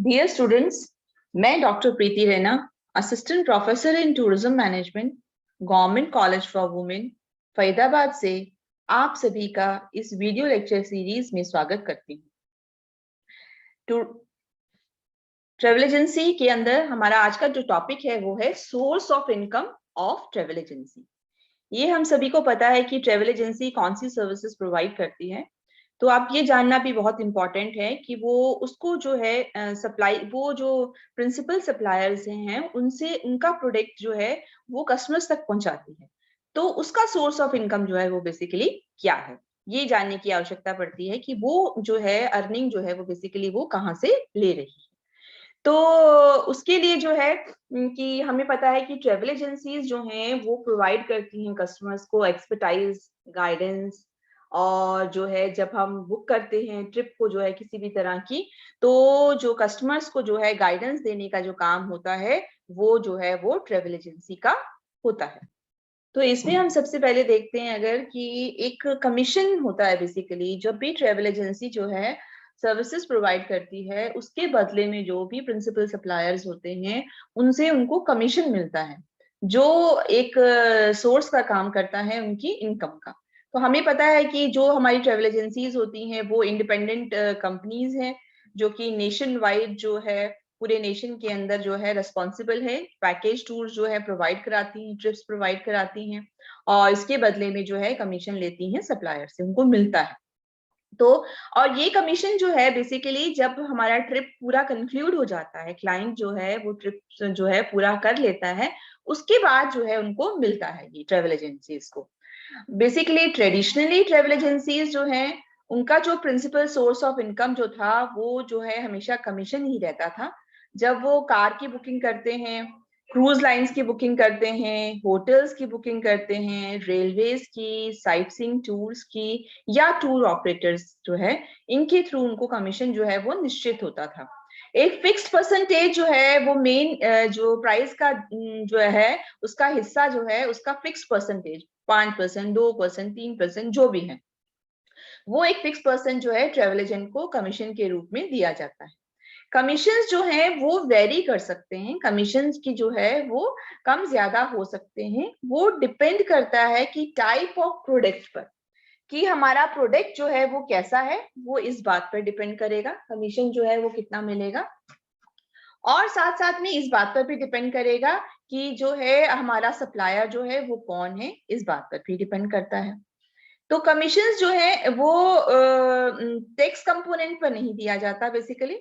Dear students, मैं doctor Preeti Raina, assistant professor in tourism management, government college for women, Faridabad से आप सभी का इस वीडियो लेक्चर सीरीज में स्वागत करती हूँ। ट्रेवल एजेंसी के अंदर हमारा आज का जो टॉपिक है वो है source of income of travel agency. ये हम सभी को पता है कि ट्रेवल एजेंसी कौन सी सर्विसेज प्रोवाइड करती है, तो आप ये जानना भी बहुत इंपॉर्टेंट है कि वो उसको जो है सप्लाई, वो जो प्रिंसिपल सप्लायर्स हैं उनसे उनका प्रोडक्ट जो है वो कस्टमर्स तक पहुंचाती है, तो उसका सोर्स ऑफ इनकम जो है वो बेसिकली क्या है, ये जानने की आवश्यकता पड़ती है कि वो जो है अर्निंग जो है वो बेसिकली वो कहाँ से ले रही है। तो उसके लिए जो है कि हमें पता है कि ट्रेवल एजेंसीज जो हैं वो प्रोवाइड करती हैं कस्टमर्स को एक्सपर्टाइज, गाइडेंस, और जो है जब हम बुक करते हैं ट्रिप को जो है किसी भी तरह की, तो जो कस्टमर्स को जो है गाइडेंस देने का जो काम होता है वो जो है वो ट्रेवल एजेंसी का होता है। तो इसमें हम सबसे पहले देखते हैं अगर कि एक कमीशन होता है। बेसिकली जब भी ट्रेवल एजेंसी जो है सर्विसेज प्रोवाइड करती है उसके बदले में जो भी प्रिंसिपल सप्लायर्स होते हैं उनसे उनको कमीशन मिलता है, जो एक सोर्स का काम करता है उनकी इनकम का। तो हमें पता है कि जो हमारी ट्रेवल एजेंसीज होती हैं वो इंडिपेंडेंट कंपनीज हैं जो कि नेशन वाइड जो है पूरे नेशन के अंदर जो है रिस्पॉन्सिबल है, पैकेज टूर्स जो है प्रोवाइड कराती हैं, ट्रिप्स प्रोवाइड कराती हैं, और इसके बदले में जो है कमीशन लेती हैं सप्लायर से, उनको मिलता है। तो और ये कमीशन जो है बेसिकली जब हमारा ट्रिप पूरा कंक्लूड हो जाता है, क्लाइंट जो है वो ट्रिप जो है पूरा कर लेता है, उसके बाद जो है उनको मिलता है ये ट्रेवल एजेंसीज को। बेसिकली ट्रेडिशनली ट्रेवल एजेंसीज जो हैं उनका जो प्रिंसिपल सोर्स ऑफ इनकम जो था वो जो है हमेशा कमीशन ही रहता था। जब वो कार की बुकिंग करते हैं, क्रूज लाइंस की बुकिंग करते हैं, होटल्स की बुकिंग करते हैं, रेलवेज की, साइट सीइंग टूर्स की, या टूर ऑपरेटर्स जो है इनके थ्रू उनको कमीशन जो है वो निश्चित होता था। एक फिक्स्ड परसेंटेज जो है वो मेन जो प्राइस का जो है उसका हिस्सा जो है उसका फिक्स्ड परसेंटेज 5%, 2%, 3% जो भी है, वो एक फिक्स परसेंट जो है ट्रेवल एजेंट को कमीशन के रूप में दिया जाता है। कमीशन जो है वो वेरी कर सकते हैं, कमीशन की जो है वो कम ज्यादा हो सकते हैं, वो डिपेंड करता है कि टाइप ऑफ प्रोडक्ट पर, कि हमारा प्रोडक्ट जो है वो कैसा है, वो इस बात पर डिपेंड करेगा कमीशन जो है वो कितना मिलेगा। और साथ साथ में इस बात पर भी डिपेंड करेगा कि जो है हमारा सप्लायर जो है वो कौन है, इस बात पर भी डिपेंड करता है। तो कमीशंस जो है वो टैक्स कंपोनेंट पर नहीं दिया जाता बेसिकली,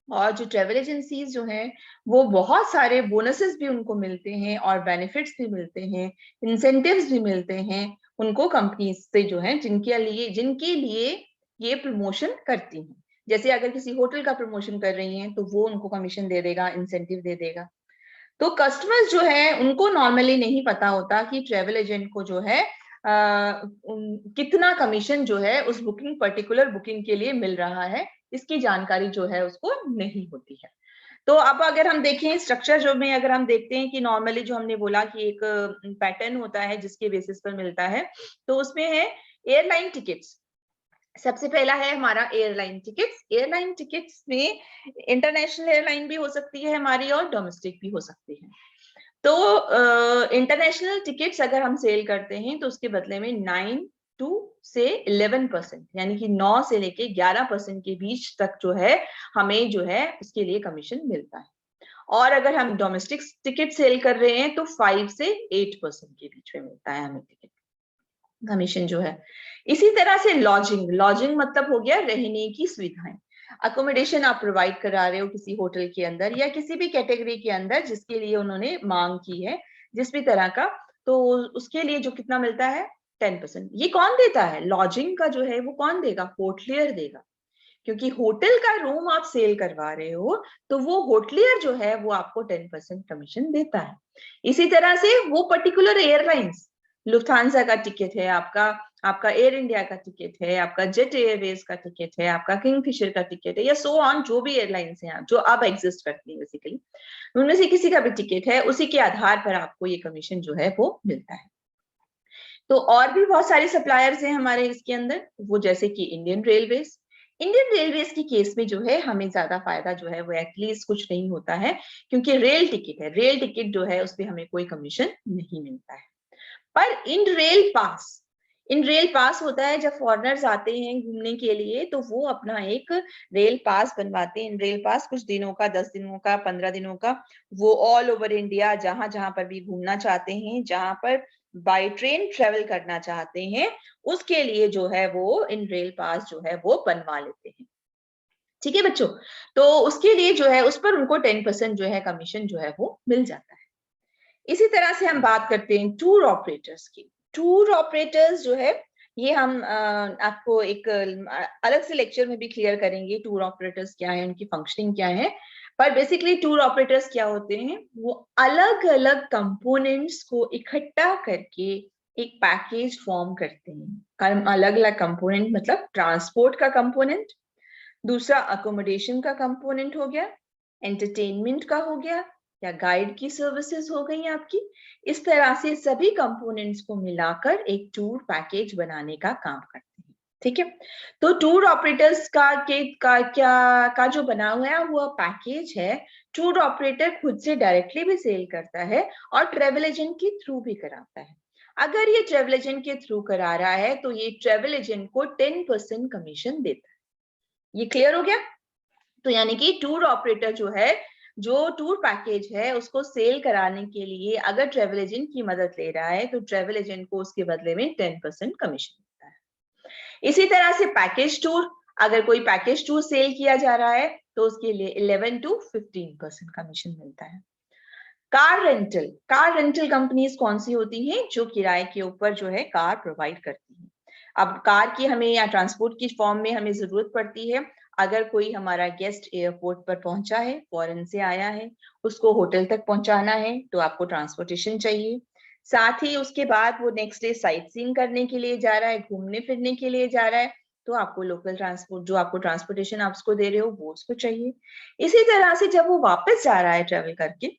और जो ट्रेवल एजेंसीज जो हैं वो बहुत सारे बोनसेस भी उनको मिलते हैं और बेनिफिट्स भी मिलते हैं, इंसेंटिव्स भी मिलते हैं उनको कंपनीज से जो है जिनके लिए ये प्रमोशन करती हैं। जैसे अगर किसी होटल का प्रमोशन कर रही हैं तो वो उनको कमीशन दे देगा, इंसेंटिव दे देगा। तो कस्टमर्स जो है उनको नॉर्मली नहीं पता होता कि ट्रेवल एजेंट को जो है कितना कमीशन जो है उस बुकिंग, पर्टिकुलर बुकिंग के लिए मिल रहा है, इसकी जानकारी जो है उसको नहीं होती है। तो अब अगर हम देखें स्ट्रक्चर जो में, अगर हम देखते हैं कि नॉर्मली जो हमने बोला कि एक पैटर्न होता है जिसके बेसिस पर मिलता है, तो उसमें है एयरलाइन टिकट्स। सबसे पहला है हमारा एयरलाइन टिकट्स। एयरलाइन टिकट्स में इंटरनेशनल एयरलाइन भी हो सकती है हमारी और डोमेस्टिक भी हो सकती है। तो इंटरनेशनल टिकट्स अगर हम सेल करते हैं तो उसके बदले में 9 से 11%, यानी कि 9 से लेके 11% के बीच तक जो है हमें जो है उसके लिए कमीशन मिलता है। और अगर हम डोमेस्टिक टिकट सेल कर रहे हैं तो 5 से 8% के बीच में मिलता है हमें टिकट कमीशन जो है। इसी तरह से लॉजिंग, लॉजिंग मतलब हो गया रहने की सुविधाएं। अकोमोडेशन आप प्रोवाइड करा रहे हो किसी होटल के अंदर या किसी भी कैटेगरी के अंदर जिसके लिए उन्होंने मांग की है, जिस भी तरह का, तो उसके लिए जो कितना मिलता है 10%। ये कौन देता है? लॉजिंग का जो है वो कौन देगा? होटलियर देगा, क्योंकि होटल का रूम आप सेल करवा रहे हो तो वो होटलियर जो है वो आपको 10% कमीशन देता है। इसी तरह से वो पर्टिकुलर एयरलाइंस, लुफ्थांसा का टिकट है आपका, आपका एयर इंडिया का टिकट है, आपका जेट एयरवेज का टिकट है, आपका किंगफिशर का टिकट है, या सो ऑन, जो भी एयरलाइंस हैं जो अब एग्जिस्ट करती है बेसिकली, उनमें से किसी का भी टिकट है, उसी के आधार पर आपको ये कमीशन जो है वो मिलता है। तो और भी बहुत सारी सप्लायर्स हैं हमारे इसके अंदर, वो जैसे कि इंडियन रेलवेज। इंडियन रेलवेज के केस में जो है हमें ज्यादा फायदा जो है वो एटलीस्ट कुछ नहीं होता है, क्योंकि रेल टिकट है, रेल टिकट जो है उस पर हमें कोई कमीशन नहीं मिलता है। पर इन रेल पास होता है जब फॉरेनर्स आते हैं घूमने के लिए, तो वो अपना एक रेल पास बनवाते हैं। इन रेल पास कुछ दिनों का, 10 दिनों का, 15 दिनों का, वो ऑल ओवर इंडिया जहां जहां पर भी घूमना चाहते हैं, जहां पर बाय ट्रेन ट्रेवल करना चाहते हैं, उसके लिए जो है वो इन रेल पास जो है वो बनवा लेते हैं। ठीक है बच्चों, तो उसके लिए जो है उस पर उनको 10% जो है कमीशन जो है वो मिल जाता है। इसी तरह से हम बात करते हैं टूर ऑपरेटर्स की। टूर ऑपरेटर्स जो है ये हम आपको एक अलग से लेक्चर में भी क्लियर करेंगे टूर ऑपरेटर्स क्या है, उनकी फंक्शनिंग क्या है। पर बेसिकली टूर ऑपरेटर्स क्या होते हैं, वो अलग अलग कंपोनेंट्स को इकट्ठा करके एक पैकेज फॉर्म करते हैं। अलग अलग कंपोनेंट मतलब ट्रांसपोर्ट का कंपोनेंट, दूसरा अकोमोडेशन का कंपोनेंट हो गया, एंटरटेनमेंट का हो गया, या गाइड की सर्विसेज हो गई आपकी। इस तरह से सभी कंपोनेंट्स को मिलाकर एक टूर पैकेज बनाने का काम करते हैं। ठीक है, तो टूर ऑपरेटर्स का जो बना हुआ पैकेज है, टूर ऑपरेटर खुद से डायरेक्टली भी सेल करता है और ट्रेवल एजेंट के थ्रू भी कराता है। अगर ये ट्रेवल एजेंट के थ्रू करा रहा है तो ये ट्रेवल एजेंट को 10% कमीशन देता है। ये क्लियर हो गया? तो यानी कि टूर ऑपरेटर जो है, जो टूर पैकेज है उसको सेल कराने के लिए अगर ट्रेवल एजेंट की मदद ले रहा है तो ट्रेवल एजेंट को उसके बदले में 10% कमीशन मिलता है। इसी तरह से पैकेज टूर, अगर कोई पैकेज टूर सेल किया जा रहा है तो उसके लिए 11 to 15% कमीशन मिलता है। कार रेंटल कंपनीज कौन सी होती हैं, जो किराए के ऊपर जो है कार प्रोवाइड करती है। अब कार की हमें या ट्रांसपोर्ट की फॉर्म में हमें जरूरत पड़ती है। अगर कोई हमारा गेस्ट एयरपोर्ट पर पहुंचा है, फॉरेन से आया है, उसको होटल तक पहुंचाना है, तो आपको ट्रांसपोर्टेशन चाहिए। साथ ही उसके बाद वो नेक्स्ट डे साइट सीइंग करने के लिए जा रहा है, घूमने फिरने के लिए जा रहा है, तो आपको लोकल ट्रांसपोर्ट, जो आपको ट्रांसपोर्टेशन आप उसको दे रहे हो, वो उसको चाहिए। इसी तरह से जब वो वापस जा रहा है ट्रेवल करके,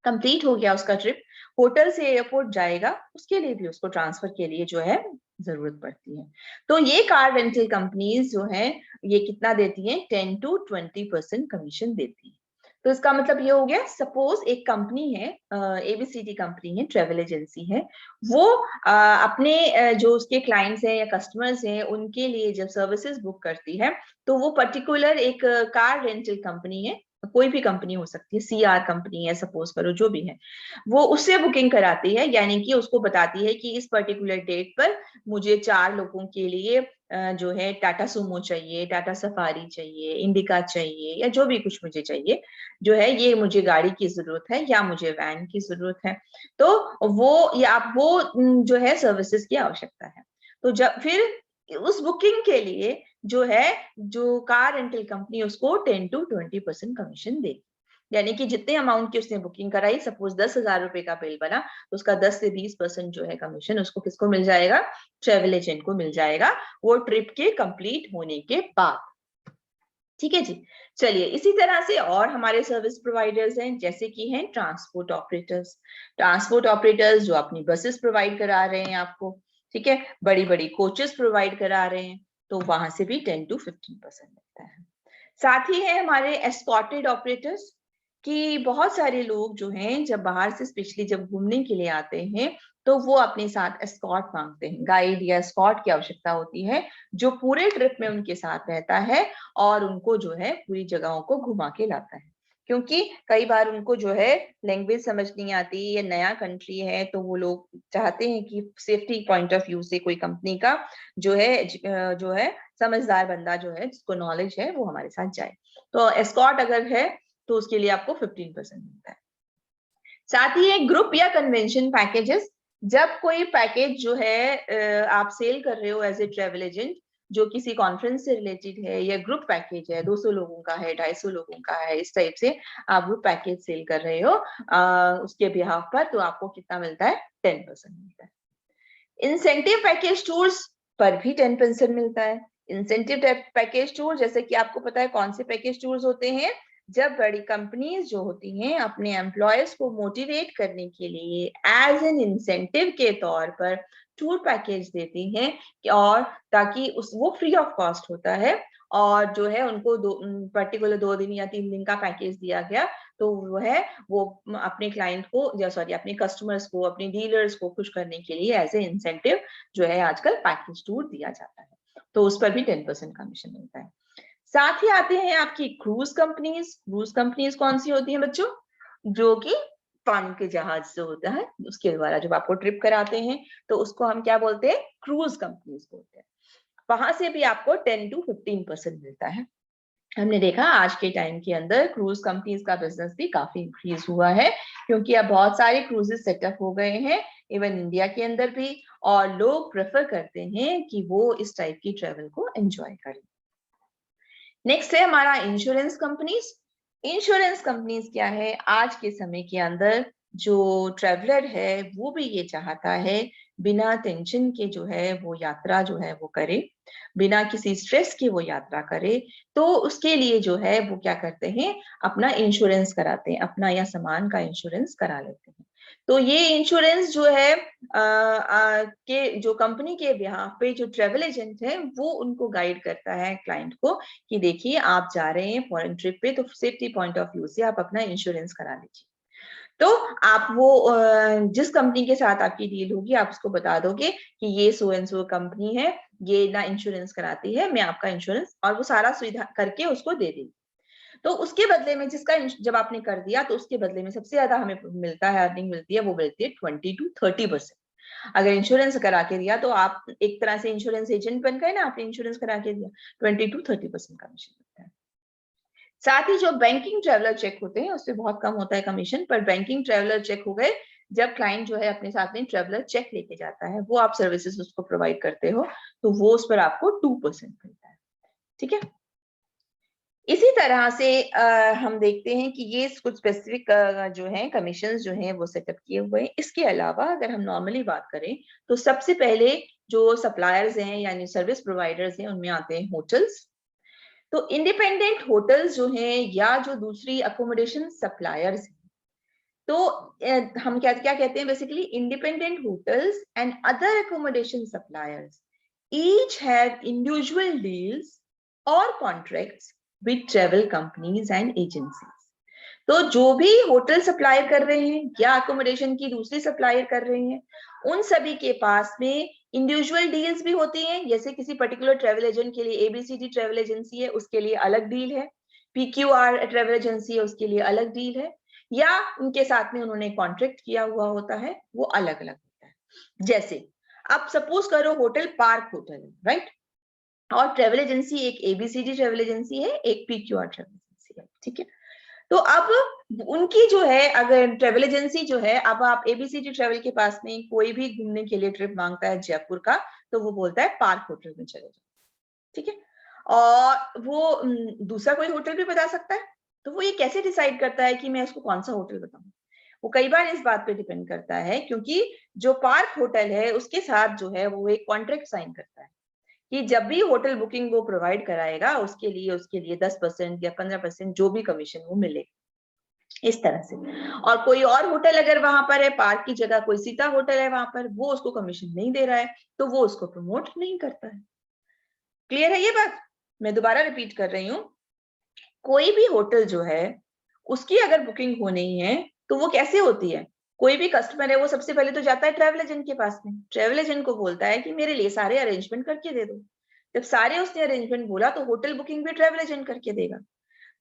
कंप्लीट हो गया उसका ट्रिप, होटल से एयरपोर्ट जाएगा, उसके लिए भी उसको ट्रांसफर के लिए जो है जरूरत पड़ती है। तो ये कार रेंटल कंपनीज जो है ये कितना देती हैं, 10 to 20% कमीशन देती है। तो इसका मतलब ये हो गया, सपोज एक कंपनी है, एबीसीडी कंपनी है, ट्रेवल एजेंसी है, वो अपने जो उसके क्लाइंट्स हैं या कस्टमर्स हैं उनके लिए जब सर्विसेज बुक करती है, तो वो पर्टिकुलर एक कार रेंटल कंपनी है, कोई भी कंपनी हो सकती है, सीआर कंपनी है सपोज करो, जो भी है, वो उससे बुकिंग कराती है। यानी कि उसको बताती है कि इस पर्टिकुलर डेट पर मुझे 4 लोगों के लिए जो है टाटा सुमो चाहिए, टाटा सफारी चाहिए, इंडिका चाहिए, या जो भी कुछ मुझे चाहिए, जो है ये मुझे गाड़ी की जरूरत है या मुझे वैन की जरूरत है, तो वो या वो जो है सर्विसेज की आवश्यकता है। तो जब फिर उस बुकिंग के लिए जो है, जो कार रेंटल कंपनी उसको 10 to 20% कमीशन देगी। यानी कि जितने अमाउंट की उसने बुकिंग कराई, सपोज 10,000 रुपए का बिल बना, तो उसका 10 से 20% जो है कमीशन उसको किसको मिल जाएगा, ट्रेवल एजेंट को मिल जाएगा, वो ट्रिप के कंप्लीट होने के बाद। ठीक है जी, चलिए इसी तरह से और हमारे सर्विस प्रोवाइडर्स हैं, जैसे कि हैं ट्रांसपोर्ट ऑपरेटर्स। ट्रांसपोर्ट ऑपरेटर्स जो अपनी बसेस प्रोवाइड करा रहे हैं आपको, ठीक है, बड़ी बड़ी कोचेस प्रोवाइड करा रहे हैं, तो वहां से भी 10 to 15% मिलता है। साथ ही है हमारे एस्कॉर्टेड ऑपरेटर्स, कि बहुत सारे लोग जो हैं जब बाहर से स्पेशली जब घूमने के लिए आते हैं, तो वो अपने साथ एस्कॉर्ट मांगते हैं, गाइड या एस्कॉर्ट की आवश्यकता होती है, जो पूरे ट्रिप में उनके साथ रहता है और उनको जो है पूरी जगहों को घुमा के लाता है। क्योंकि कई बार उनको जो है लैंग्वेज समझ नहीं आती, या नया कंट्री है, तो वो लोग चाहते हैं कि सेफ्टी पॉइंट ऑफ व्यू से कोई कंपनी का जो है समझदार बंदा जो है, जिसको नॉलेज है, वो हमारे साथ जाए। तो एस्कॉर्ट अगर है तो उसके लिए आपको 15% मिलता है। साथ ही एक ग्रुप या कन्वेंशन पैकेजेस, जब कोई पैकेज जो है आप सेल कर रहे हो एज ए ट्रेवल एजेंट, जो किसी कॉन्फ्रेंस से रिलेटेड है, या ग्रुप पैकेज है, 200 लोगों का है, 250 लोगों का है, इस टाइप से आप ग्रुप पैकेज सेल कर रहे हो उसके बिहाफ पर, तो आपको कितना मिलता है, 10% मिलता है। इंसेंटिव पैकेज टूर्स पर भी 10% मिलता है। इंसेंटिव पैकेज टूर, जैसे कि आपको पता है कौन से पैकेज टूर्स होते हैं, जब बड़ी कंपनीज जो होती हैं अपने एम्प्लॉयज को मोटिवेट करने के लिए एज एन इंसेंटिव के तौर पर टूर पैकेज देती हैं, और ताकि उस वो फ्री ऑफ कॉस्ट होता है, और जो है उनको पर्टिकुलर 2 दिन या 3 दिन का पैकेज दिया गया, तो वो अपने क्लाइंट को सॉरी अपने कस्टमर्स को, अपने डीलर्स को खुश करने के लिए एज ए इंसेंटिव जो है आजकल पैकेज टूर दिया जाता है, तो उस पर भी 10% कमीशन मिलता है। साथ ही आते हैं आपकी क्रूज कंपनीज। क्रूज कंपनीज कौन सी होती हैं बच्चों? जो कि पानी के जहाज जो होता है उसके द्वारा जब आपको ट्रिप कराते हैं तो उसको हम क्या बोलते हैं? क्रूज कंपनीज बोलते हैं। वहां से भी आपको 10 to 15% मिलता है। हमने देखा आज के टाइम के अंदर क्रूज कंपनीज का बिजनेस भी काफी इंक्रीज हुआ है, क्योंकि अब बहुत सारे क्रूजेस सेटअप हो गए हैं इवन इंडिया के अंदर भी, और लोग प्रेफर करते हैं कि वो इस टाइप की ट्रेवल को एंजॉय करें। नेक्स्ट है हमारा इंश्योरेंस कंपनीज। इंश्योरेंस कंपनीज क्या है? आज के समय के अंदर जो ट्रेवलर है वो भी ये चाहता है बिना टेंशन के जो है वो यात्रा जो है वो करे, बिना किसी स्ट्रेस के वो यात्रा करे, तो उसके लिए जो है वो क्या करते हैं? अपना इंश्योरेंस कराते हैं, अपना या सामान का इंश्योरेंस करा लेते हैं। तो ये इंश्योरेंस जो है के जो कंपनी के बिहाफ पे जो ट्रेवल एजेंट है वो उनको गाइड करता है क्लाइंट को कि देखिए आप जा रहे हैं फॉरेन ट्रिप पे, तो सेफ्टी पॉइंट ऑफ व्यू से आप अपना इंश्योरेंस करा लीजिए। तो आप वो जिस कंपनी के साथ आपकी डील होगी आप उसको बता दोगे कि ये सो एंड सो कंपनी है, ये ना इंश्योरेंस कराती है, मैं आपका इंश्योरेंस, और वो सारा सुविधा करके उसको दे देगी। तो उसके बदले में जब आपने कर दिया तो उसके बदले में सबसे ज्यादा हमें मिलता है, अर्निंग मिलती है, वो मिलती है 20 to 30%। अगर इंश्योरेंस करा के दिया तो आप एक तरह से इंश्योरेंस एजेंट बन गए ना, आपने इंश्योरेंस करा के दिया, 20 to 30% कमीशन मिलता है। साथ ही जो बैंकिंग ट्रेवलर चेक होते हैं उससे बहुत कम होता है कमीशन, पर बैंकिंग ट्रेवलर चेक हो गए जब क्लाइंट जो है अपने साथ में ट्रेवलर चेक लेके जाता है, वो आप सर्विसेज उसको प्रोवाइड करते हो, तो वो उस पर आपको 2% मिलता है। ठीक है, इसी तरह से हम देखते हैं कि ये कुछ स्पेसिफिक जो है कमीशंस जो हैं वो सेटअप किए हुए हैं। इसके अलावा अगर हम नॉर्मली बात करें तो सबसे पहले जो सप्लायर्स हैं यानी सर्विस प्रोवाइडर्स हैं उनमें आते हैं होटल्स। तो इंडिपेंडेंट होटल्स जो हैं या जो दूसरी अकोमोडेशन सप्लायर्स हैं, तो हम क्या क्या कहते हैं basically, independent hotels and other accommodation suppliers each have individual deals और contracts with travel companies and agencies. तो जो भी होटल सप्लाई कर रहे हैं या अकोमोडेशन की दूसरी सप्लायर कर रहे हैं, उन सभी के पास में इंडिविजुअल डील्स भी होती हैं। जैसे किसी पर्टिकुलर ट्रेवल एजेंट के लिए एबीसीडी ट्रेवल एजेंसी है, उसके लिए अलग डील है, पीक्यूआर ट्रेवल एजेंसी है, उसके लिए अलग डील है, या उनके साथ में उन्होंने कॉन्ट्रैक्ट किया हुआ होता है, वो अलग अलग होता है। जैसे अब सपोज करो होटल पार्क होटल है, राइट, और ट्रेवल एजेंसी एक एबीसीडी ट्रेवल एजेंसी है, एक पीक्यूआर ट्रेवल एजेंसी है। ठीक है, तो अब उनकी जो है अगर ट्रेवल एजेंसी जो है, अब आप एबीसीडी ट्रेवल के पास में कोई भी घूमने के लिए ट्रिप मांगता है जयपुर का, तो वो बोलता है पार्क होटल में चले जाओ। ठीक है, और वो दूसरा कोई होटल भी बता सकता है, तो वो ये कैसे डिसाइड करता है कि मैं उसको कौन सा होटल बताऊं? वो कई बार इस बात पे डिपेंड करता है, क्योंकि जो पार्क होटल है उसके साथ जो है वो एक कॉन्ट्रैक्ट साइन करता है कि जब भी होटल बुकिंग वो प्रोवाइड कराएगा उसके लिए 10% या 15% जो भी कमीशन वो मिलेगा, इस तरह से। और कोई और होटल अगर वहां पर है, पार्क की जगह कोई सीता होटल है वहां पर, वो उसको कमीशन नहीं दे रहा है, तो वो उसको प्रमोट नहीं करता है। क्लियर है ये बात? मैं दोबारा रिपीट कर रही हूँ, कोई भी होटल जो है उसकी अगर बुकिंग होनी है तो वो कैसे होती है? कोई भी कस्टमर है वो सबसे पहले तो जाता है ट्रैवल एजेंट के पास में, ट्रैवल एजेंट को बोलता है कि मेरे लिए सारे अरेंजमेंट करके दे दो। जब सारे उसने अरेंजमेंट बोला तो होटल बुकिंग भी ट्रैवल एजेंट करके देगा।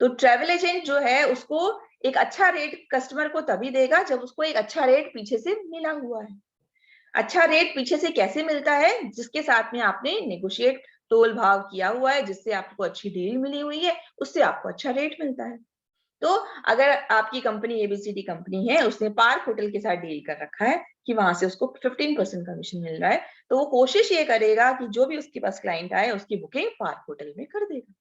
तो ट्रैवल एजेंट जो है उसको एक अच्छा रेट कस्टमर को तभी देगा जब उसको एक अच्छा रेट पीछे से मिला हुआ है। अच्छा रेट पीछे से कैसे मिलता है? जिसके साथ में आपने नेगोशिएट तोल भाव किया हुआ है, जिससे आपको अच्छी डील मिली हुई है, उससे आपको अच्छा रेट मिलता है। तो अगर आपकी कंपनी एबीसीडी कंपनी है, उसने पार्क होटल के साथ डील कर रखा है कि वहां से उसको 15% कमीशन मिल रहा है, तो वो कोशिश ये करेगा कि जो भी उसके पास क्लाइंट आए उसकी बुकिंग पार्क होटल में कर देगा।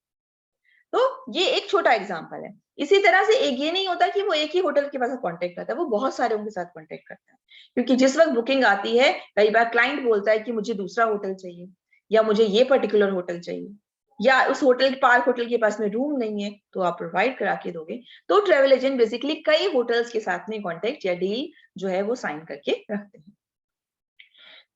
तो ये एक छोटा एग्जांपल है। इसी तरह से एक ये नहीं होता कि वो एक ही होटल के पास कांटेक्ट करता है, वो बहुत सारे उनके साथ कांटेक्ट करता है, क्योंकि जिस वक्त बुकिंग आती है कई बार क्लाइंट बोलता है कि मुझे दूसरा होटल चाहिए, या मुझे ये पर्टिकुलर होटल चाहिए, या उस होटल पार्क होटल के पास में रूम नहीं है, तो आप प्रोवाइड करा के दोगे। तो ट्रेवल एजेंट बेसिकली कई होटल्स के साथ में कॉन्टेक्ट या डील जो है वो साइन करके रखते हैं।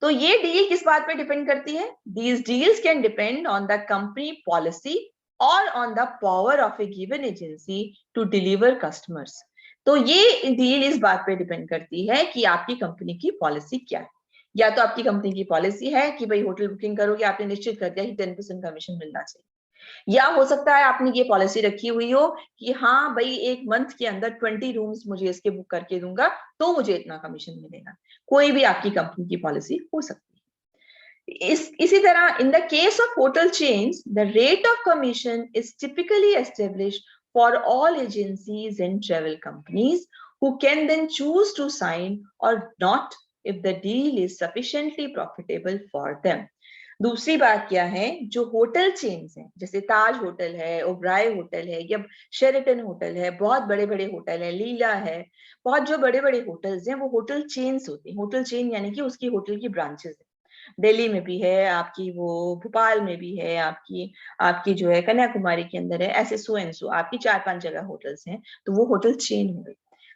तो ये डील किस बात पे डिपेंड करती है? These deals can depend on the company policy or on the power of a given agency to deliver customers. तो ये डील इस बात पे डिपेंड करती है कि आपकी कंपनी की पॉलिसी क्या है। या तो आपकी कंपनी की पॉलिसी है कि भाई होटल बुकिंग करोगे, आपने निश्चित कर दिया कि 10% कमीशन मिलना चाहिए, या हो सकता है आपने ये पॉलिसी रखी हुई हो कि हाँ भाई एक मंथ के अंदर 20 रूम्स मुझे इसके बुक करके दूंगा तो मुझे इतना कमीशन मिलेगा। कोई भी आपकी कंपनी की पॉलिसी हो सकती है। इसी तरह in the case of hotel chains the rate of commission is typically established for all agencies and travel companies who can then choose to sign or not if the deal is sufficiently profitable for them. दूसरी बात क्या है, जो hotel chains हैं जैसे ताज hotel है, Oberoi hotel है, या शेरेटन होटल है, बहुत बड़े बड़े होटल है, लीला है, बहुत जो बड़े बड़े होटल्स हैं वो होटल चेन्स होती हैं। होटल चेन यानी कि उसकी होटल की ब्रांचेस है। दिल्ली में भी है आपकी, वो भोपाल में भी है आपकी, आपकी जो है कन्याकुमारी के अंदर है, ऐसे सो एंड सो आपकी 4-5 जगह होटल्स हैं, तो वो होटल चेन हो गई।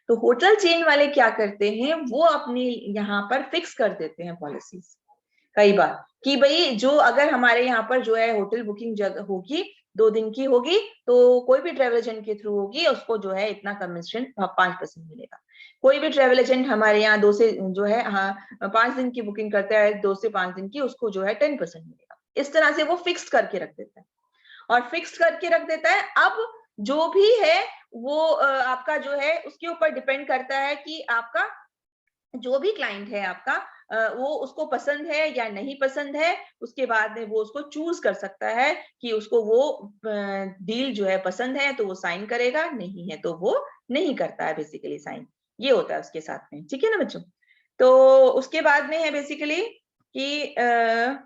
तो होटल चेन वाले क्या करते हैं, वो अपनी यहाँ पर फिक्स कर देते हैं पॉलिसीज कई बार कि भाई जो अगर हमारे यहाँ पर जो है होटल बुकिंग जगह होगी 2 दिन की होगी तो कोई भी ट्रेवल एजेंट के थ्रू होगी, उसको जो है इतना कमीशन 5% मिलेगा। कोई भी ट्रेवल एजेंट हमारे यहाँ 2 से जो है 5 दिन की बुकिंग करता है, 2 से 5 दिन की, उसको जो है 10% मिलेगा। इस तरह से वो फिक्स करके रख देता है, और फिक्स करके रख देता है। अब जो भी है वो आपका जो है उसके ऊपर डिपेंड करता है कि आपका जो भी क्लाइंट है आपका वो उसको पसंद है या नहीं पसंद है, उसके बाद में वो उसको चूज कर सकता है कि उसको वो डील जो है पसंद है तो वो साइन करेगा, नहीं है तो वो नहीं करता है बेसिकली साइन। ये होता है उसके साथ में, ठीक है ना बच्चों। तो उसके बाद में है बेसिकली कि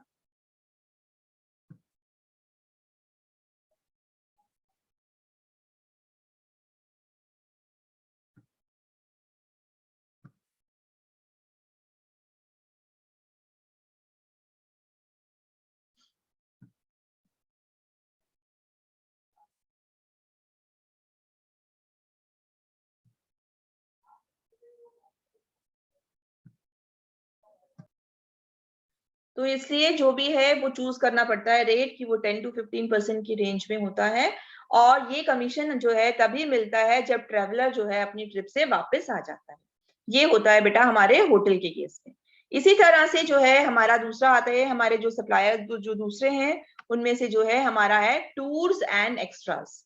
तो इसलिए जो भी है वो चूज करना पड़ता है रेट कि वो 10 to 15% की रेंज में होता है। और ये कमीशन जो है तभी मिलता है जब ट्रेवलर जो है अपनी ट्रिप से वापस आ जाता है। ये होता है बेटा हमारे होटल के केस में। इसी तरह से जो है हमारा दूसरा आता है, हमारे जो सप्लायर जो दूसरे हैं उनमें से जो है हमारा है टूर्स एंड एक्स्ट्रास।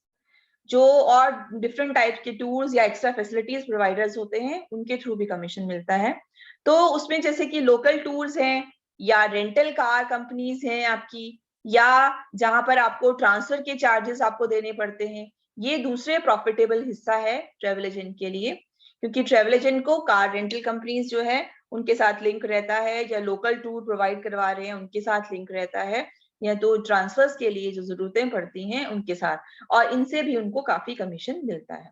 जो और डिफरेंट टाइप के टूर्स या एक्स्ट्रा फैसिलिटीज प्रोवाइडर्स होते हैं उनके थ्रू भी कमीशन मिलता है। तो उसमें जैसे कि लोकल टूर्स हैं, या रेंटल कार कंपनीज हैं आपकी, या जहां पर आपको ट्रांसफर के चार्जेस आपको देने पड़ते हैं, ये दूसरे प्रॉफिटेबल हिस्सा है ट्रेवल एजेंट के लिए। क्योंकि ट्रेवल एजेंट को कार रेंटल कंपनीज जो है उनके साथ लिंक रहता है, या लोकल टूर प्रोवाइड करवा रहे हैं उनके साथ लिंक रहता है, या तो ट्रांसफर्स के लिए जो जरूरतें पड़ती हैं उनके साथ, और इनसे भी उनको काफी कमीशन मिलता है।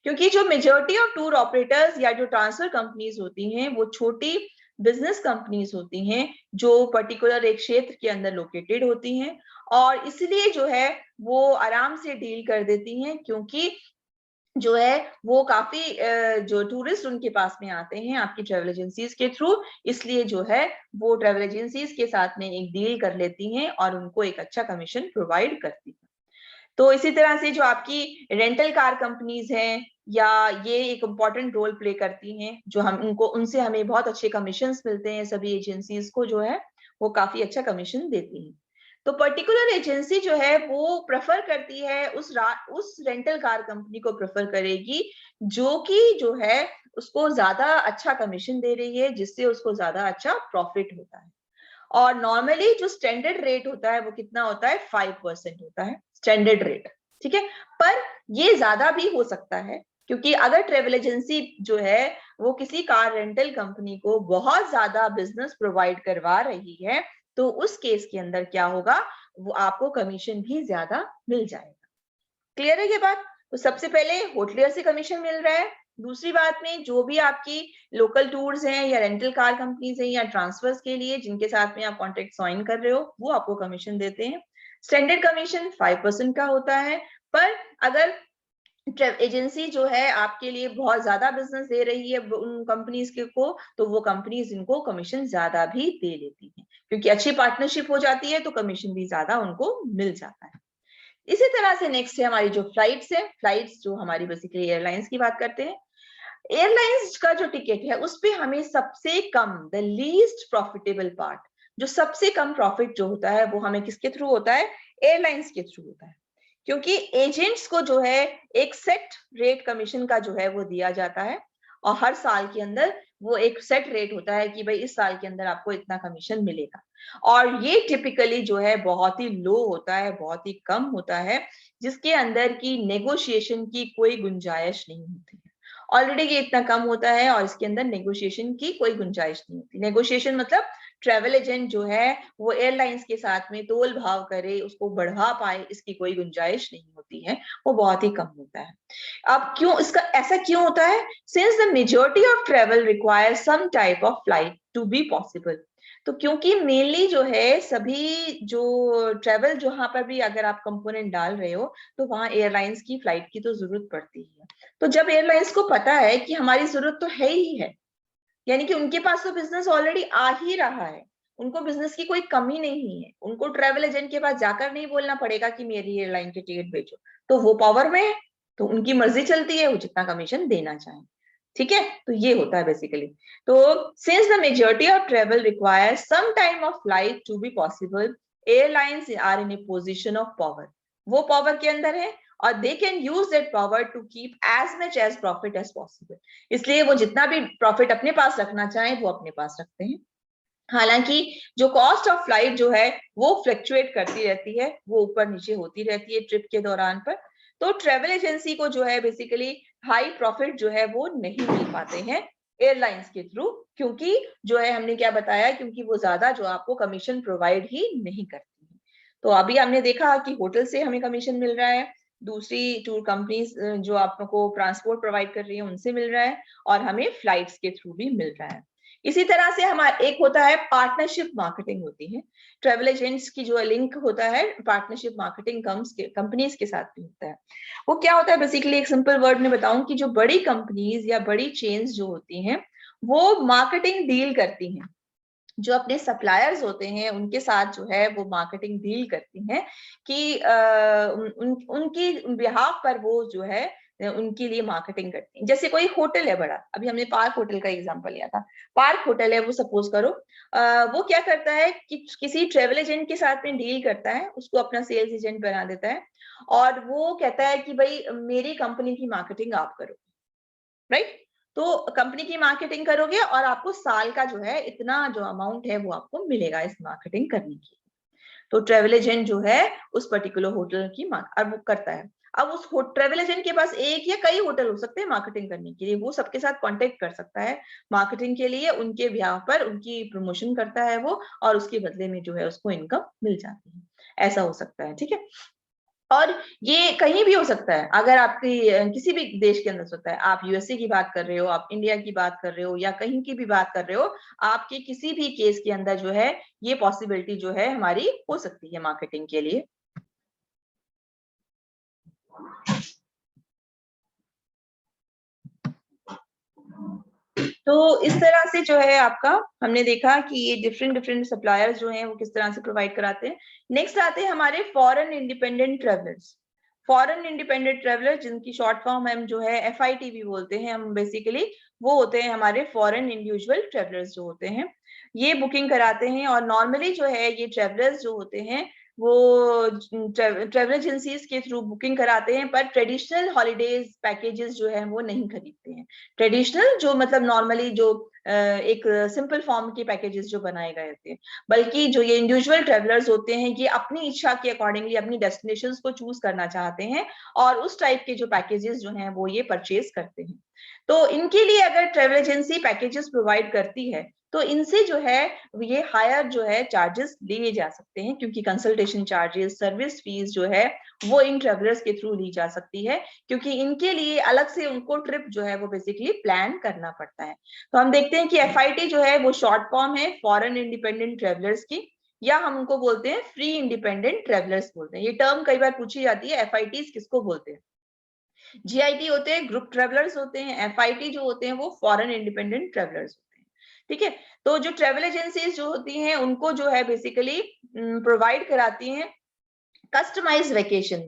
क्योंकि जो मेजोरिटी ऑफ टूर ऑपरेटर्स या जो ट्रांसफर कंपनीज होती हैं वो छोटी बिजनेस कंपनीज होती हैं जो पर्टिकुलर एक क्षेत्र के अंदर लोकेटेड होती हैं, और इसलिए जो है वो आराम से डील कर देती हैं, क्योंकि जो है वो काफी जो टूरिस्ट उनके पास में आते हैं आपकी ट्रेवल एजेंसीज के थ्रू, इसलिए जो है वो ट्रेवल एजेंसीज के साथ में एक डील कर लेती हैं और उनको एक अच्छा कमीशन प्रोवाइड करती हैं। तो इसी तरह से जो आपकी रेंटल कार कंपनीज हैं, या ये एक इम्पॉर्टेंट रोल प्ले करती हैं, जो हम उनको उनसे हमें बहुत अच्छे कमीशंस मिलते हैं, सभी एजेंसीज को जो है वो काफी अच्छा कमीशन देती हैं। तो पर्टिकुलर एजेंसी जो है वो प्रेफर करती है उस रेंटल कार कंपनी को प्रेफर करेगी जो कि जो है उसको ज्यादा अच्छा कमीशन दे रही है, जिससे उसको ज्यादा अच्छा प्रॉफिट होता है। और नॉर्मली जो स्टैंडर्ड रेट होता है वो कितना होता है, 5% होता है स्टैंडर्ड रेट, ठीक है। पर ये ज्यादा भी हो सकता है, क्योंकि अगर ट्रेवल एजेंसी जो है वो किसी कार रेंटल कंपनी को बहुत ज्यादा बिजनेस प्रोवाइड करवा रही है तो उस केस के अंदर क्या होगा, वो आपको कमीशन भी ज्यादा मिल जाएगा। क्लियर है ये बात। तो सबसे पहले होटलियर से कमीशन मिल रहा है। दूसरी बात में जो भी आपकी लोकल टूर्स हैं या रेंटल कार कंपनीज हैं या ट्रांसफर्स के लिए जिनके साथ में आप कॉन्ट्रैक्ट साइन कर रहे हो वो आपको कमीशन देते हैं। स्टैंडर्ड कमीशन 5% का होता है। पर अगर एजेंसी जो है आपके लिए बहुत ज्यादा बिजनेस दे रही है उन कंपनीज के को, तो वो कंपनीज इनको कमीशन ज्यादा भी दे लेती हैं, क्योंकि अच्छी पार्टनरशिप हो जाती है तो कमीशन भी ज्यादा उनको मिल जाता है। इसी तरह से नेक्स्ट है हमारी जो फ्लाइट्स है, फ्लाइट्स जो हमारी बेसिकली एयरलाइंस की बात करते हैं। एयरलाइंस का जो टिकट है उस पे हमें सबसे कम, द लीस्ट प्रॉफिटेबल पार्ट, जो सबसे कम प्रॉफिट जो होता है वो हमें किसके थ्रू होता है, एयरलाइंस के थ्रू होता है। क्योंकि एजेंट्स को जो है एक सेट रेट कमीशन का जो है वो दिया जाता है, और हर साल के अंदर वो एक सेट रेट होता है कि भाई इस साल के अंदर आपको इतना कमीशन मिलेगा, और ये टिपिकली जो है बहुत ही लो होता है, बहुत ही कम होता है, जिसके अंदर की नेगोशिएशन की कोई गुंजाइश नहीं होती है। ऑलरेडी ये इतना कम होता है और इसके अंदर नेगोशिएशन की कोई गुंजाइश नहीं होती। नेगोशिएशन मतलब ट्रेवल एजेंट जो है वो एयरलाइंस के साथ में तोल भाव करे, उसको बढ़ा पाए, इसकी कोई गुंजाइश नहीं होती है, वो बहुत ही कम होता है। अब क्यों इसका ऐसा क्यों होता है? Since the majority of travel require some type of flight to be possible. तो क्योंकि मेनली जो है सभी जो ट्रेवल जहां पर भी अगर आप कंपोनेंट डाल रहे हो तो वहां एयरलाइंस की फ्लाइट की तो जरूरत पड़ती है। तो जब एयरलाइंस को पता है कि हमारी जरूरत तो है ही है, यानी कि उनके पास तो बिजनेस ऑलरेडी आ ही रहा है, उनको बिजनेस की कोई कमी नहीं है, उनको ट्रेवल एजेंट के पास जाकर नहीं बोलना पड़ेगा कि मेरी एयरलाइन के टिकट बेचो, तो वो पावर में है, तो उनकी मर्जी चलती है वो जितना कमीशन देना चाहे। ठीक है, तो ये होता है बेसिकली। तो since the majority of travel require some time of flight to be possible, airlines are in a position of power, वो पावर के अंदर है, और they can use that power to keep as much as profit as possible. इसलिए वो जितना भी profit अपने पास रखना चाहें वो अपने पास रखते हैं। हालांकि जो कॉस्ट ऑफ फ्लाइट जो है वो फ्लक्चुएट करती रहती है, वो ऊपर नीचे होती रहती है ट्रिप के दौरान पर। तो ट्रेवल एजेंसी को जो है बेसिकली हाई प्रॉफिट जो है वो नहीं मिल पाते हैं एयरलाइंस के थ्रू, क्योंकि जो है हमने क्या बताया, क्योंकि वो ज्यादा जो आपको कमीशन प्रोवाइड ही नहीं करती है। तो अभी हमने देखा कि होटल से हमें कमीशन मिल रहा है, दूसरी टूर कंपनीज जो आपको ट्रांसपोर्ट प्रोवाइड कर रही है उनसे मिल रहा है, और हमें फ्लाइट्स के थ्रू भी मिल रहा है। इसी तरह से हमारा एक होता है पार्टनरशिप मार्केटिंग होती है, ट्रेवल एजेंट्स की जो लिंक होता है पार्टनरशिप मार्केटिंग कंपनीज के साथ भी होता है। वो क्या होता है बेसिकली, एक सिंपल वर्ड में बताऊं कि जो बड़ी कंपनीज या बड़ी चेन्स जो होती हैं वो मार्केटिंग डील करती हैं, जो अपने सप्लायर्स होते हैं उनके साथ जो है वो मार्केटिंग डील करती हैं कि उनकी बिहाफ पर वो जो है उनके लिए मार्केटिंग करती हैं। जैसे कोई होटल है बड़ा, अभी हमने पार्क होटल का एग्जांपल लिया था, पार्क होटल है वो, सपोज करो वो क्या करता है कि किसी ट्रेवल एजेंट के साथ में डील करता है, उसको अपना सेल्स एजेंट बना देता है, और वो कहता है कि भाई मेरी कंपनी की मार्केटिंग आप करो, राइट? तो कंपनी की मार्केटिंग करोगे और आपको साल का जो है इतना जो अमाउंट है वो आपको मिलेगा इस मार्केटिंग करने की। तो ट्रेवल एजेंट जो है उस पर्टिकुलर होटल की अब वो करता है। अब उस ट्रेवल एजेंट के पास एक या कई होटल हो सकते हैं मार्केटिंग करने के लिए, वो सबके साथ कांटेक्ट कर सकता है मार्केटिंग के लिए, उनके ब्याह पर उनकी प्रमोशन करता है वो, और उसके बदले में जो है उसको इनकम मिल जाती है। ऐसा हो सकता है, ठीक है। और ये कहीं भी हो सकता है, अगर आपकी किसी भी देश के अंदर हो सकता है, आप यूएसए की बात कर रहे हो, आप इंडिया की बात कर रहे हो, या कहीं की भी बात कर रहे हो, आपके किसी भी केस के अंदर जो है ये पॉसिबिलिटी जो है हमारी हो सकती है मार्केटिंग के लिए। तो इस तरह से जो है आपका हमने देखा कि ये डिफरेंट डिफरेंट सप्लायर्स जो हैं वो किस तरह से प्रोवाइड कराते हैं। नेक्स्ट आते हैं हमारे foreign independent travellers. Foreign independent traveller जिनकी शॉर्ट फॉर्म हम जो है FIT भी बोलते हैं हम बेसिकली, वो होते हैं हमारे फॉरेन इंडिविजुअल ट्रेवलर्स जो होते हैं, ये बुकिंग कराते हैं। और नॉर्मली जो है ये ट्रेवलर्स जो होते हैं वो ट्रेवल एजेंसीज के थ्रू बुकिंग कराते हैं, पर ट्रेडिशनल हॉलीडेज पैकेजेस जो है वो नहीं खरीदते हैं। ट्रेडिशनल जो मतलब नॉर्मली जो एक सिंपल फॉर्म के पैकेजेस जो बनाए गए थे, बल्कि जो ये इंडिविजुअल ट्रेवलर्स होते हैं ये अपनी इच्छा के अकॉर्डिंगली अपनी डेस्टिनेशंस को चूज करना चाहते हैं, और उस टाइप के जो पैकेजेस जो हैं वो ये परचेज करते हैं। तो इनके लिए अगर ट्रेवल एजेंसी पैकेजेस प्रोवाइड करती है तो इनसे जो है ये हायर जो है चार्जेस लिए जा सकते हैं, क्योंकि कंसल्टेशन चार्जेस, सर्विस फीस जो है वो इन ट्रेवलर्स के थ्रू ली जा सकती है, क्योंकि इनके लिए अलग से उनको ट्रिप जो है वो बेसिकली प्लान करना पड़ता है। तो हम देखते हैं कि FIT जो है वो शॉर्ट फॉर्म है फॉरेन इंडिपेंडेंट ट्रेवलर्स की, या हम उनको बोलते हैं फ्री इंडिपेंडेंट ट्रेवलर्स बोलते हैं। ये टर्म कई बार पूछी जाती है, FITs किसको बोलते हैं। GIT होते हैं ग्रुप ट्रेवलर्स होते हैं, FIT जो होते हैं वो फॉरेन इंडिपेंडेंट ट्रेवलर्स होते हैं। ठीक है, तो जो ट्रेवल एजेंसीज जो होती हैं उनको जो है बेसिकली प्रोवाइड कराती हैं कस्टमाइज वेकेशन,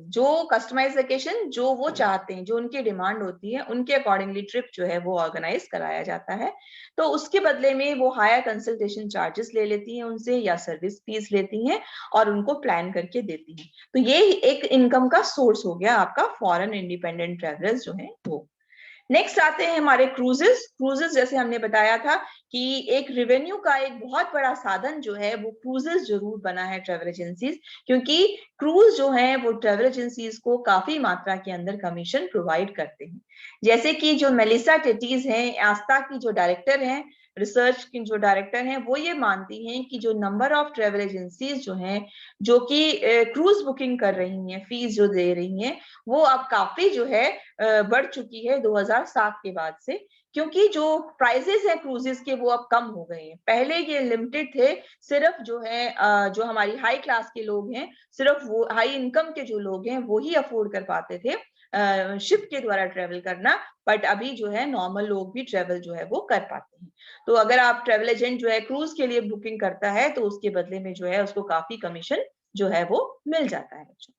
जो वो चाहते हैं, जो उनकी डिमांड होती है, उनके अकॉर्डिंगली ट्रिप जो है वो ऑर्गेनाइज कराया जाता है। तो उसके बदले में वो हायर कंसल्टेशन चार्जेस ले लेती हैं उनसे, या सर्विस फीस लेती हैं और उनको प्लान करके देती हैं। तो ये एक इनकम का सोर्स हो गया आपका फॉरेन इंडिपेंडेंट ट्रैवलर्स जो है वो। नेक्स्ट आते हैं हमारे क्रूजेस जैसे हमने बताया था कि एक रेवेन्यू का एक बहुत बड़ा साधन जो है वो क्रूजेस जरूर बना है ट्रैवल एजेंसीज, क्योंकि क्रूज जो है वो ट्रैवल एजेंसीज को काफी मात्रा के अंदर कमीशन प्रोवाइड करते हैं। जैसे कि जो मेलिसा टेटीज हैं, आस्था की जो डायरेक्टर हैं, रिसर्च की जो डायरेक्टर हैं, वो ये मानती हैं कि जो नंबर ऑफ ट्रैवल एजेंसीज जो हैं जो कि क्रूज बुकिंग कर रही हैं, फीस जो दे रही हैं, वो अब काफी जो है बढ़ चुकी है 2007 के बाद से, क्योंकि जो प्राइजेस है क्रूजेस के वो अब कम हो गए हैं। पहले ये लिमिटेड थे, सिर्फ जो है जो हमारी हाई क्लास के लोग हैं, सिर्फ वो हाई इनकम के जो लोग हैं वो ही अफोर्ड कर पाते थे शिप के द्वारा ट्रेवल करना, बट अभी जो है नॉर्मल लोग भी ट्रेवल जो है वो कर पाते हैं। तो अगर आप ट्रेवल एजेंट जो है क्रूज के लिए बुकिंग करता है तो उसके बदले में जो है उसको काफी कमीशन जो है वो मिल जाता है बच्चों।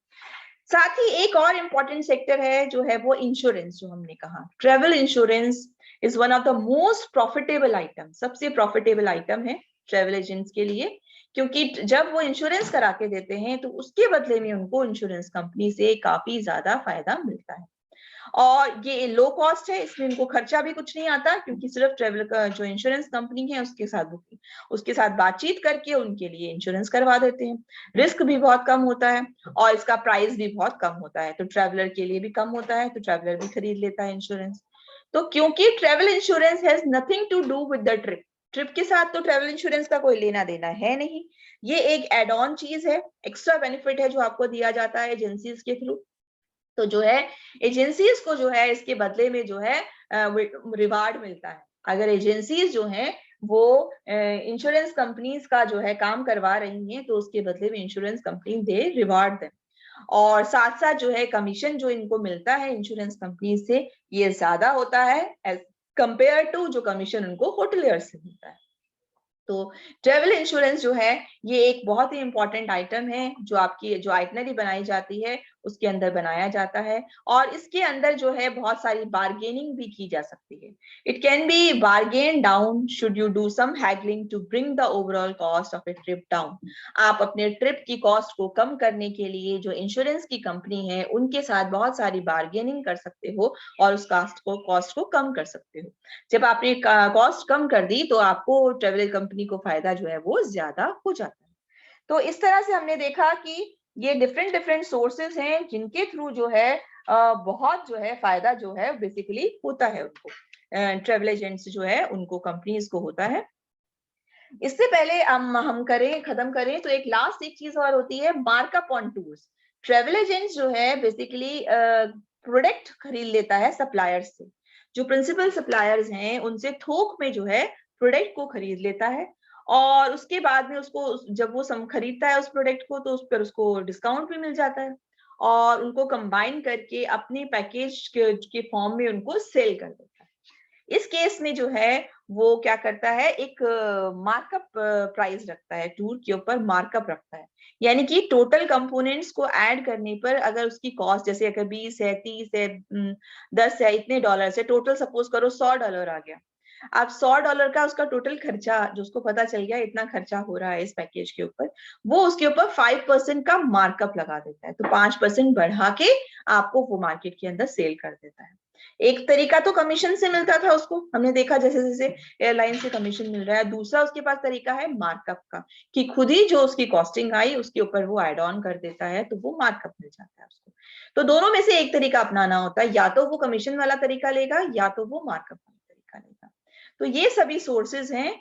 साथ ही एक और इम्पोर्टेंट सेक्टर है जो है वो इंश्योरेंस, जो हमने कहा travel insurance is one of the most profitable item, सबसे प्रॉफिटेबल आइटम है ट्रेवल एजेंट्स के लिए, क्योंकि जब वो इंश्योरेंस करा के देते हैं तो उसके बदले में उनको इंश्योरेंस कंपनी से काफी ज्यादा फायदा मिलता है। और ये लो कॉस्ट है, इसमें उनको खर्चा भी कुछ नहीं आता, क्योंकि सिर्फ ट्रेवल का जो इंश्योरेंस कंपनी है उसके साथ बातचीत करके उनके लिए इंश्योरेंस करवा देते हैं। रिस्क भी बहुत कम होता है और इसका प्राइस भी बहुत कम होता है, तो ट्रेवलर के लिए भी कम होता है, तो ट्रेवलर भी खरीद लेता है इंश्योरेंस। तो क्योंकि travel insurance has nothing to do with the trip के साथ तो ट्रेवल इंश्योरेंस का कोई लेना देना है नहीं, ये एक एड ऑन चीज है, एक्स्ट्रा बेनिफिट है जो आपको दिया जाता है एजेंसीज के थ्रू। तो जो है एजेंसीज को जो है इसके बदले में जो है रिवार्ड मिलता है। अगर एजेंसीज जो है वो इंश्योरेंस कंपनीज का जो है काम करवा रही हैं तो उसके बदले में इंश्योरेंस कंपनी दे रिवार्ड दें, और साथ साथ जो है कमीशन जो इनको मिलता है इंश्योरेंस कंपनी से ये ज्यादा होता है एज कंपेयर टू जो कमीशन उनको होटलियर से मिलता है। तो ट्रेवल इंश्योरेंस जो है ये एक बहुत ही इंपॉर्टेंट आइटम है जो आपकी जो आइटनरी बनाई जाती है उसके अंदर बनाया जाता है, और इसके अंदर जो है बहुत सारी बार्गेनिंग भी की जा सकती है। It can be bargain down should you do some haggling to bring the overall cost of a trip down. आप अपने ट्रिप की कॉस्ट को कम करने के लिए जो इंश्योरेंस की कंपनी है उनके साथ बहुत सारी बार्गेनिंग कर सकते हो और उस कॉस्ट को कम कर सकते हो। जब आपने कॉस्ट कम कर दी तो आपको ट्रेवल कंपनी को फायदा जो है वो ज्यादा हो जाता है। तो इस तरह से हमने देखा कि ये डिफरेंट डिफरेंट सोर्सेस हैं जिनके थ्रू जो है बहुत जो है फायदा जो है बेसिकली होता है उनको, ट्रेवल एजेंट्स जो है उनको कंपनीज को होता है। इससे पहले हम खत्म करें तो एक लास्ट एक चीज और होती है, markup on tours. Travel agents जो है बेसिकली प्रोडक्ट खरीद लेता है सप्लायर्स से, जो प्रिंसिपल सप्लायर्स हैं उनसे थोक में जो है प्रोडक्ट को खरीद लेता है, और उसके बाद में उसको जब वो खरीदता है उस प्रोडक्ट को तो उस पर उसको डिस्काउंट भी मिल जाता है, और उनको कंबाइन करके अपने पैकेज के फॉर्म में उनको सेल कर देता है। इस केस में जो है वो क्या करता है, एक मार्कअप प्राइस रखता है, टूर के ऊपर मार्कअप रखता है, यानी कि टोटल कंपोनेंट्स को ऐड करने पर अगर उसकी कॉस्ट जैसे अगर 20 है, 30 है, 10 है, इतने डॉलर से टोटल सपोज करो $100 आ गया। अब $100 का उसका टोटल खर्चा जो उसको पता चल गया इतना खर्चा हो रहा है इस पैकेज के ऊपर, वो उसके ऊपर 5% का मार्कअप लगा देता है, तो 5% बढ़ा के आपको वो मार्केट के अंदर सेल कर देता है। एक तरीका तो कमीशन से मिलता था उसको, हमने देखा जैसे जैसे एयरलाइन से कमीशन मिल रहा है। दूसरा उसके पास तरीका है मार्कअप का, कि खुद ही जो उसकी कॉस्टिंग आई उसके ऊपर वो एड ऑन कर देता है तो वो मार्कअप मिल जाता है उसको। तो दोनों में से एक तरीका अपनाना होता है, या तो वो कमीशन वाला तरीका लेगा या तो वो मार्कअप वाला तरीका लेगा। तो ये सभी सोर्सेज हैं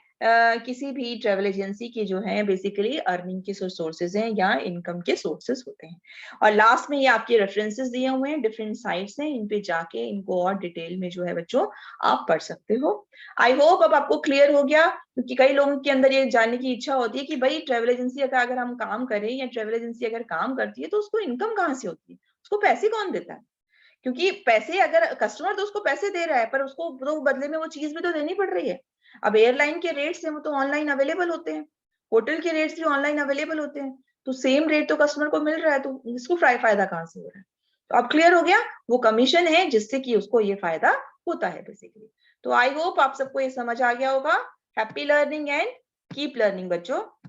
किसी भी ट्रेवल एजेंसी के जो है बेसिकली अर्निंग के सोर्सेज हैं या इनकम के सोर्सेज होते हैं। और लास्ट में ये आपके रेफरेंसेस दिए हुए हैं, डिफरेंट साइट्स हैं, इन पे जाके इनको और डिटेल में जो है बच्चों आप पढ़ सकते हो। आई होप अब आपको क्लियर हो गया, क्योंकि कई लोगों के अंदर ये जानने की इच्छा होती है कि भाई ट्रेवल एजेंसी का अगर हम काम करें या ट्रेवल एजेंसी अगर काम करती है तो उसको इनकम कहाँ से होती है, उसको पैसे कौन देता है? क्योंकि पैसे अगर कस्टमर तो उसको पैसे दे रहा है पर उसको तो बदले में वो चीज भी तो देनी पड़ रही है। अब एयरलाइन के रेट्स हैं वो तो ऑनलाइन अवेलेबल होते हैं, होटल के रेट्स भी ऑनलाइन अवेलेबल होते हैं, तो सेम रेट तो कस्टमर को मिल रहा है, तो इसको फायदा कहाँ से हो रहा है? तो अब क्लियर हो गया, वो कमीशन है जिससे कि उसको ये फायदा होता है बेसिकली। तो आई होप आप सबको ये समझ आ गया होगा। Happy learning and keep learning बच्चों।